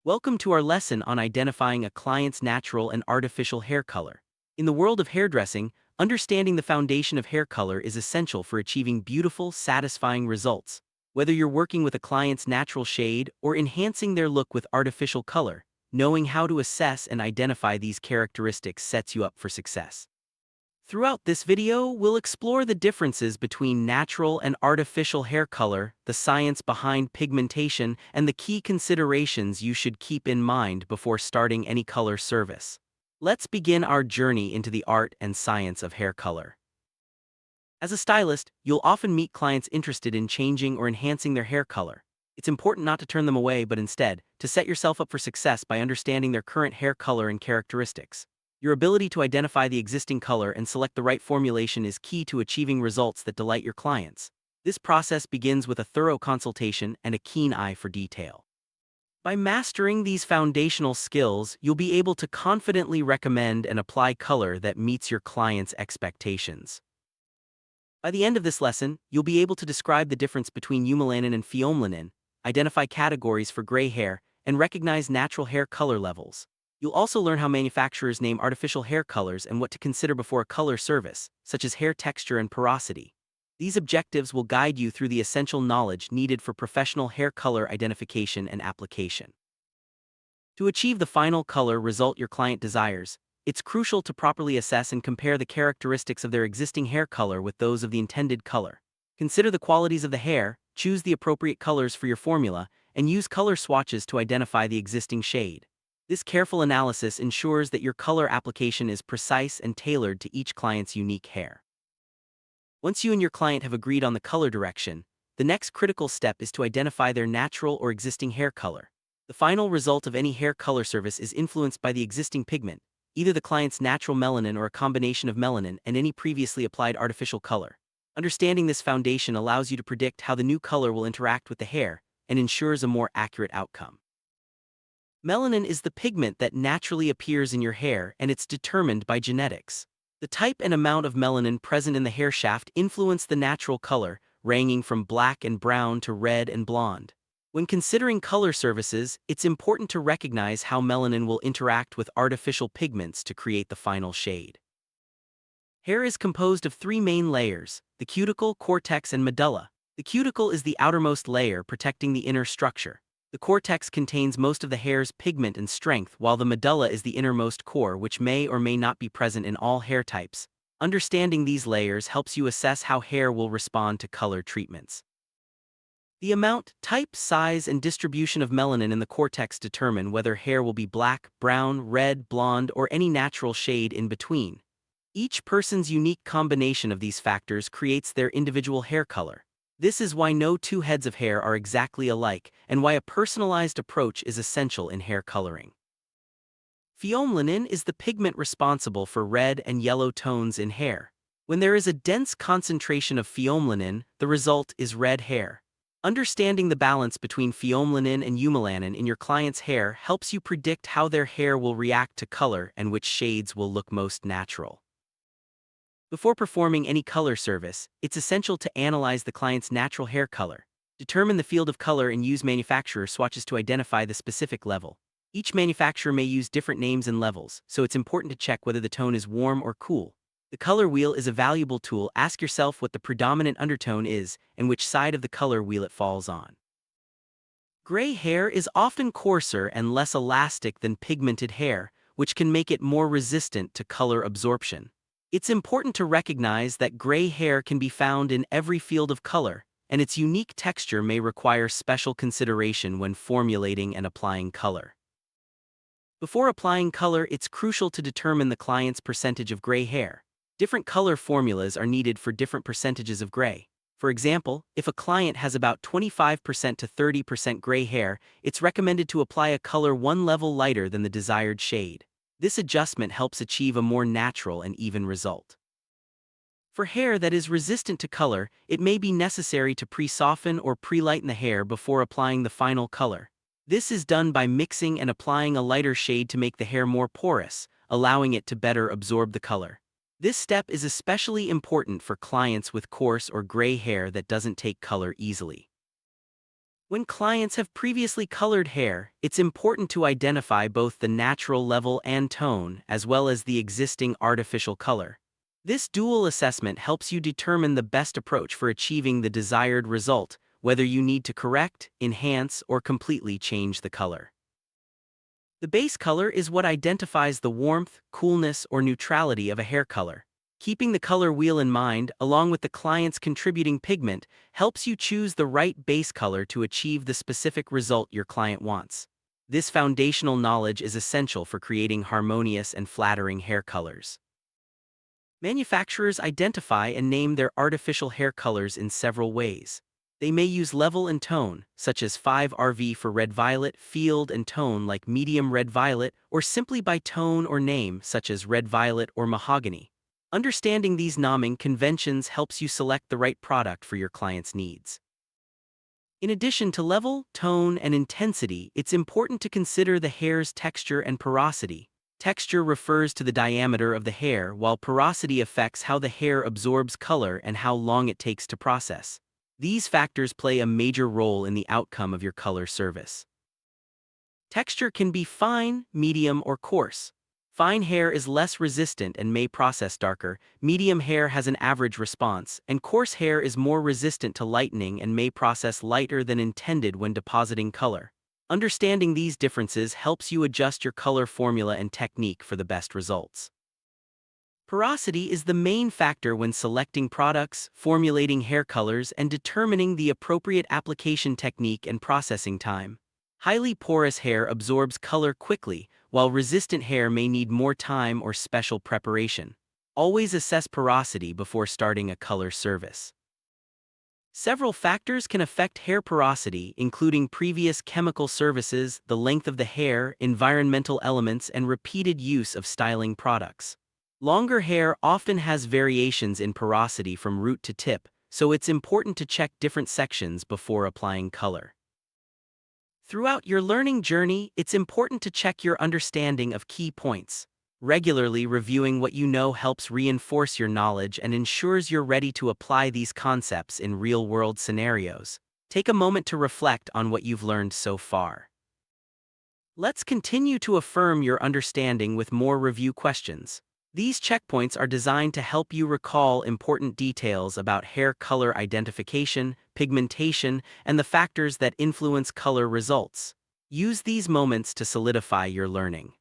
Welcome to our lesson on identifying a client's natural and artificial hair color. In the world of hairdressing, understanding the foundation of hair color is essential for achieving beautiful, satisfying results. Whether you're working with a client's natural shade or enhancing their look with artificial color, knowing how to assess and identify these characteristics sets you up for success. Throughout this video, we'll explore the differences between natural and artificial hair color, the science behind pigmentation, and the key considerations you should keep in mind before starting any color service. Let's begin our journey into the art and science of hair color. As a stylist, you'll often meet clients interested in changing or enhancing their hair color. It's important not to turn them away, but instead, to set yourself up for success by understanding their current hair color and characteristics. Your ability to identify the existing color and select the right formulation is key to achieving results that delight your clients. This process begins with a thorough consultation and a keen eye for detail. By mastering these foundational skills, you'll be able to confidently recommend and apply color that meets your client's expectations. By the end of this lesson, you'll be able to describe the difference between eumelanin and pheomelanin, identify categories for gray hair, and recognize natural hair color levels. You'll also learn how manufacturers name artificial hair colors and what to consider before a color service, such as hair texture and porosity. These objectives will guide you through the essential knowledge needed for professional hair color identification and application. To achieve the final color result your client desires, it's crucial to properly assess and compare the characteristics of their existing hair color with those of the intended color. Consider the qualities of the hair, choose the appropriate colors for your formula, and use color swatches to identify the existing shade. This careful analysis ensures that your color application is precise and tailored to each client's unique hair. Once you and your client have agreed on the color direction, the next critical step is to identify their natural or existing hair color. The final result of any hair color service is influenced by the existing pigment, either the client's natural melanin or a combination of melanin and any previously applied artificial color. Understanding this foundation allows you to predict how the new color will interact with the hair and ensures a more accurate outcome. Melanin is the pigment that naturally appears in your hair, and it's determined by genetics. The type and amount of melanin present in the hair shaft influence the natural color, ranging from black and brown to red and blonde. When considering color services, it's important to recognize how melanin will interact with artificial pigments to create the final shade. Hair is composed of three main layers: the cuticle, cortex, and medulla. The cuticle is the outermost layer protecting the inner structure. The cortex contains most of the hair's pigment and strength, while the medulla is the innermost core, which may or may not be present in all hair types. Understanding these layers helps you assess how hair will respond to color treatments. The amount, type, size, and distribution of melanin in the cortex determine whether hair will be black, brown, red, blonde, or any natural shade in between. Each person's unique combination of these factors creates their individual hair color. This is why no two heads of hair are exactly alike, and why a personalized approach is essential in hair coloring. Pheomelanin is the pigment responsible for red and yellow tones in hair. When there is a dense concentration of pheomelanin, the result is red hair. Understanding the balance between pheomelanin and eumelanin in your client's hair helps you predict how their hair will react to color and which shades will look most natural. Before performing any color service, it's essential to analyze the client's natural hair color. Determine the field of color and use manufacturer swatches to identify the specific level. Each manufacturer may use different names and levels, so it's important to check whether the tone is warm or cool. The color wheel is a valuable tool. Ask yourself what the predominant undertone is and which side of the color wheel it falls on. Gray hair is often coarser and less elastic than pigmented hair, which can make it more resistant to color absorption. It's important to recognize that gray hair can be found in every field of color, and its unique texture may require special consideration when formulating and applying color. Before applying color, it's crucial to determine the client's percentage of gray hair. Different color formulas are needed for different percentages of gray. For example, if a client has about 25% to 30% gray hair, it's recommended to apply a color one level lighter than the desired shade. This adjustment helps achieve a more natural and even result. For hair that is resistant to color, it may be necessary to pre-soften or pre-lighten the hair before applying the final color. This is done by mixing and applying a lighter shade to make the hair more porous, allowing it to better absorb the color. This step is especially important for clients with coarse or gray hair that doesn't take color easily. When clients have previously colored hair, it's important to identify both the natural level and tone, as well as the existing artificial color. This dual assessment helps you determine the best approach for achieving the desired result, whether you need to correct, enhance, or completely change the color. The base color is what identifies the warmth, coolness, or neutrality of a hair color. Keeping the color wheel in mind, along with the client's contributing pigment, helps you choose the right base color to achieve the specific result your client wants. This foundational knowledge is essential for creating harmonious and flattering hair colors. Manufacturers identify and name their artificial hair colors in several ways. They may use level and tone, such as 5RV for red-violet, field and tone like medium red-violet, or simply by tone or name, such as red-violet or mahogany. Understanding these naming conventions helps you select the right product for your client's needs. In addition to level, tone, and intensity, it's important to consider the hair's texture and porosity. Texture refers to the diameter of the hair, while porosity affects how the hair absorbs color and how long it takes to process. These factors play a major role in the outcome of your color service. Texture can be fine, medium, or coarse. Fine hair is less resistant and may process darker, medium hair has an average response, and coarse hair is more resistant to lightening and may process lighter than intended when depositing color. Understanding these differences helps you adjust your color formula and technique for the best results. Porosity is the main factor when selecting products, formulating hair colors, and determining the appropriate application technique and processing time. Highly porous hair absorbs color quickly, while resistant hair may need more time or special preparation. Always assess porosity before starting a color service. Several factors can affect hair porosity, including previous chemical services, the length of the hair, environmental elements, and repeated use of styling products. Longer hair often has variations in porosity from root to tip, so it's important to check different sections before applying color. Throughout your learning journey, it's important to check your understanding of key points. Regularly reviewing what you know helps reinforce your knowledge and ensures you're ready to apply these concepts in real-world scenarios. Take a moment to reflect on what you've learned so far. Let's continue to affirm your understanding with more review questions. These checkpoints are designed to help you recall important details about hair color identification, pigmentation, and the factors that influence color results. Use these moments to solidify your learning.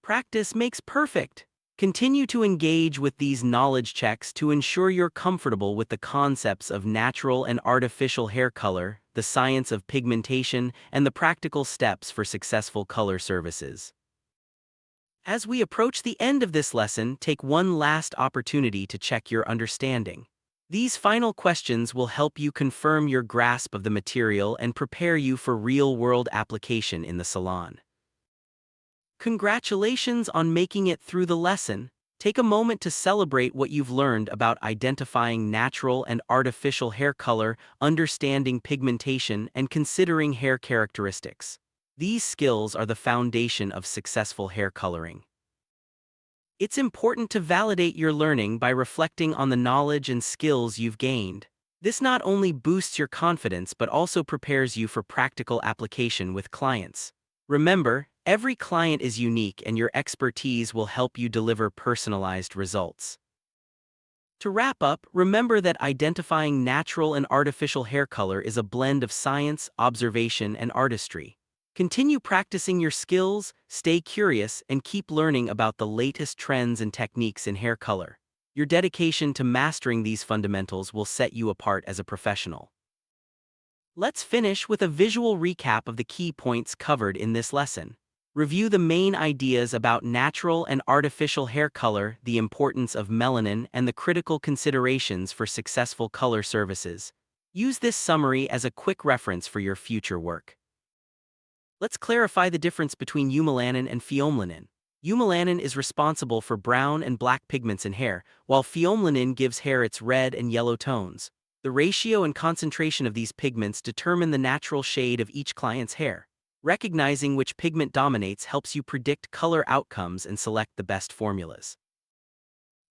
Practice makes perfect. Continue to engage with these knowledge checks to ensure you're comfortable with the concepts of natural and artificial hair color, the science of pigmentation, and the practical steps for successful color services. As we approach the end of this lesson, take one last opportunity to check your understanding. These final questions will help you confirm your grasp of the material and prepare you for real-world application in the salon. Congratulations on making it through the lesson. Take a moment to celebrate what you've learned about identifying natural and artificial hair color, understanding pigmentation, and considering hair characteristics. These skills are the foundation of successful hair coloring. It's important to validate your learning by reflecting on the knowledge and skills you've gained. This not only boosts your confidence but also prepares you for practical application with clients. Remember, every client is unique and your expertise will help you deliver personalized results. To wrap up, remember that identifying natural and artificial hair color is a blend of science, observation, and artistry. Continue practicing your skills, stay curious, and keep learning about the latest trends and techniques in hair color. Your dedication to mastering these fundamentals will set you apart as a professional. Let's finish with a visual recap of the key points covered in this lesson. Review the main ideas about natural and artificial hair color, the importance of melanin, and the critical considerations for successful color services. Use this summary as a quick reference for your future work. Let's clarify the difference between eumelanin and pheomelanin. Eumelanin is responsible for brown and black pigments in hair, while pheomelanin gives hair its red and yellow tones. The ratio and concentration of these pigments determine the natural shade of each client's hair. Recognizing which pigment dominates helps you predict color outcomes and select the best formulas.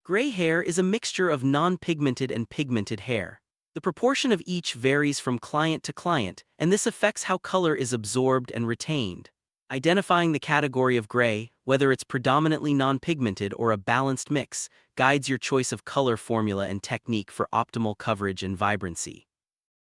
Gray hair is a mixture of non-pigmented and pigmented hair. The proportion of each varies from client to client, and this affects how color is absorbed and retained. Identifying the category of gray, whether it's predominantly non-pigmented or a balanced mix, guides your choice of color formula and technique for optimal coverage and vibrancy.